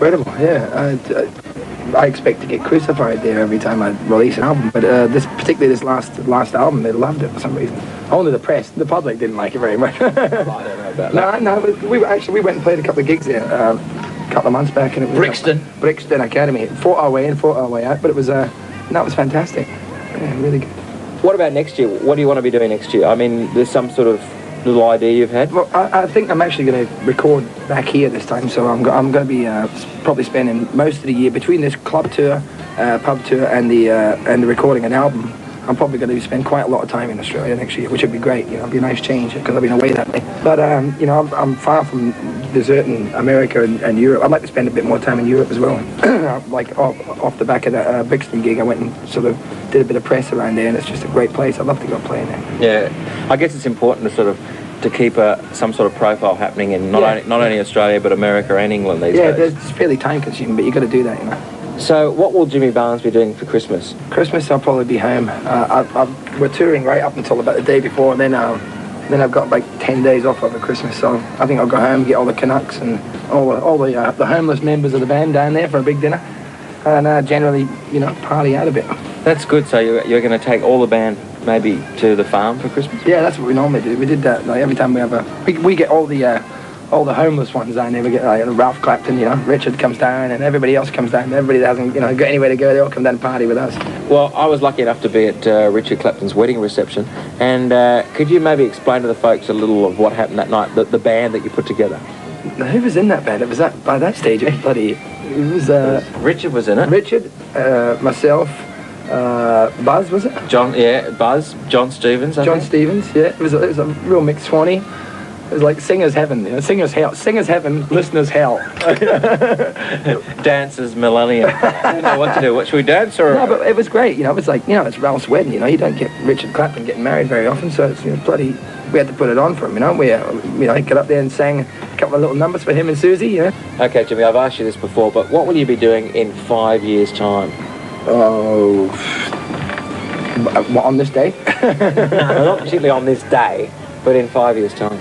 Incredible, yeah. I expect to get crucified there every time I release an album, but particularly this last album, they loved it for some reason. Only the press, the public didn't like it very much. I don't know about that. No, we went and played a couple of gigs there a couple of months back, and it was Brixton Academy. Fought our way in, fought our way out, but it was it was fantastic. Yeah, really good. What about next year? What do you want to be doing next year? I mean, there's some sort of little idea you've had? Well, I think I'm actually going to record back here this time, so I'm going to be probably spending most of the year between this club tour, pub tour, and the recording an album. I'm probably going to spend quite a lot of time in Australia next year, which would be great. You know, it'd be a nice change because I've been away that way. But you know, I'm far from deserting America and Europe. I'd like to spend a bit more time in Europe as well. Like off the back of that Brixton gig, I went and sort of did a bit of press around there, and it's just a great place. I'd love to go play in there. Yeah, I guess it's important to sort of keep some sort of profile happening in not only Australia but America and England these days. Yeah, it's fairly time consuming, but you've got to do that, you know. So what will Jimmy Barnes be doing for Christmas? Christmas I'll probably be home. We're touring right up until about the day before, and then I've got like 10 days off over Christmas, so I think I'll go home, get all the Canucks and all the homeless members of the band down there for a big dinner, and generally, you know, party out a bit. That's good. So you're going to take all the band maybe to the farm for Christmas? Yeah, that's what we normally do. We did that like every time we have we get all the homeless ones down there. We get like Ralph Clapton, you know, Richard comes down, and everybody else comes down. Everybody that hasn't, you know, got anywhere to go, they all come down and party with us. Well, I was lucky enough to be at Richard Clapton's wedding reception, and could you maybe explain to the folks a little of what happened that night, the band that you put together? Who was in that band? It was by that stage, bloody. It was Richard was in it. Richard, myself, Buzz, was it? Buzz, John Stevens. I think. Stevens, yeah. It was a real mix. Swanee. It was like singer's heaven, you know, singer's hell, singer's heaven, listener's hell. Dancers millennium. I don't know what to do. What should we dance or? No, but it was great. You know, it was like, you know, it's Ralph's wedding. You know, you don't get Richard Clapton getting married very often, so it's, you know, bloody. We had to put it on for him. You know, we got up there and sang a couple of little numbers for him and Susie. You know. Okay, Jimmy, I've asked you this before, but what will you be doing in 5 years' time? Oh, what, on this day? No, not particularly on this day, but in 5 years' time.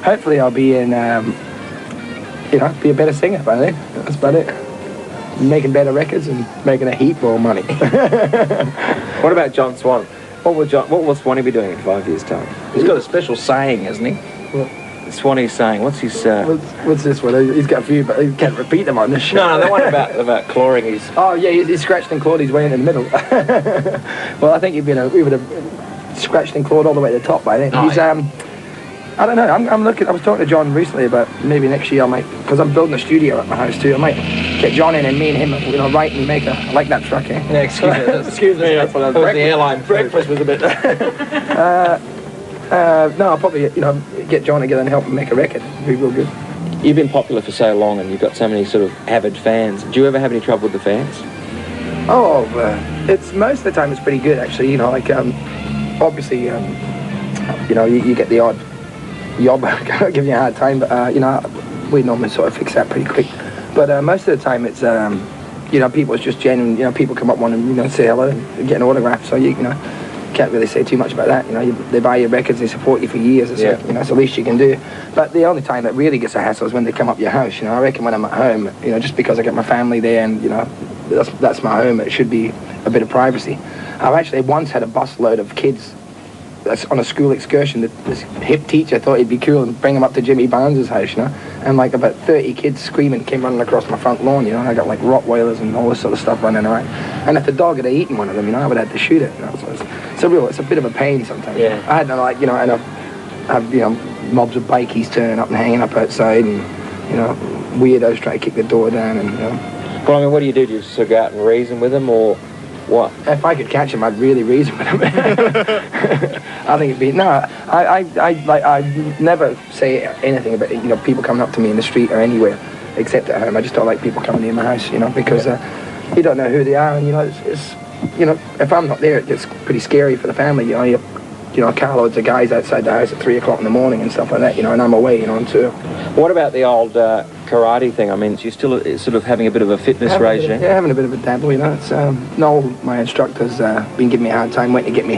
Hopefully I'll be in, you know, be a better singer by then. That's about it. Making better records and making a heap more money. What about John Swan? What will Swanee be doing in 5 years' time? He's got a special saying, hasn't he? What? Swanee's saying. What's his? What's this one? He's got a few, but he can't repeat them on this show. No, the one about clawing his. Oh yeah, he scratched and clawed his way in the middle. Well, I think we would have scratched and clawed all the way to the top by then. Oh, He's I don't know. I'm looking. I was talking to John recently about maybe next year I might, because I'm building a studio at my house too. I might get John in and me and him, you know, write and make I like that truck, eh? Yeah, excuse me. Excuse me. Yeah, that was the airline. Breakfast was a bit. No, I'll probably, you know, get John together and help him make a record. It'd be real good. You've been popular for so long, and you've got so many sort of avid fans. Do you ever have any trouble with the fans? Oh, it's most of the time it's pretty good actually. You know, like obviously, you know, you get the odd yob give you a hard time, but you know, we normally sort of fix that pretty quick. But most of the time it's you know, people, it's just genuine. You know, people come up wanting, you know, say hello and get an autograph. So you know, can't really say too much about that. You know, they buy your records, they support you for years. It's like, you know, it's the least you can do. But the only time that really gets a hassle is when they come up your house. You know, I reckon when I'm at home, you know, just because I got my family there and, you know, that's my home, it should be a bit of privacy. I've actually once had a busload of kids on a school excursion. This hip teacher thought it'd be cool and bring them up to Jimmy Barnes's house, you know, and like about 30 kids screaming came running across my front lawn, you know, and I got like Rottweilers and all this sort of stuff running around. And if the dog had eaten one of them, you know, I would have had to shoot it. You know? So it's a bit of a pain sometimes. Yeah. I had to, like, you know, and I have, you know, mobs of bikies turning up and hanging up outside, and, you know, weirdos try to kick the door down, and, you know. Well, I mean, what do you do? Do you sort of go out and reason with them, or what? If I could catch him, I'd really reason with him. I think it'd be, no, I never say anything about, you know, people coming up to me in the street or anywhere except at home. I just don't like people coming near my house, you know, because you don't know who they are, and, you know, it's you know, if I'm not there, it gets pretty scary for the family, you know. You know, carloads of guys outside the house at 3 o'clock in the morning and stuff like that, you know, and I'm away, you know, on tour. What about the old karate thing? I mean, you're still sort of having a bit of a fitness regime. Yeah, having a bit of a dabble, you know. It's Noel, my instructor's been giving me a hard time, waiting to get me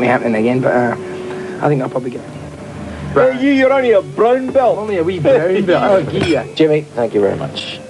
happening again, but I think I'll probably get it. You're only a brown belt. Only a wee brown belt. Oh, yeah. Jimmy, thank you very much.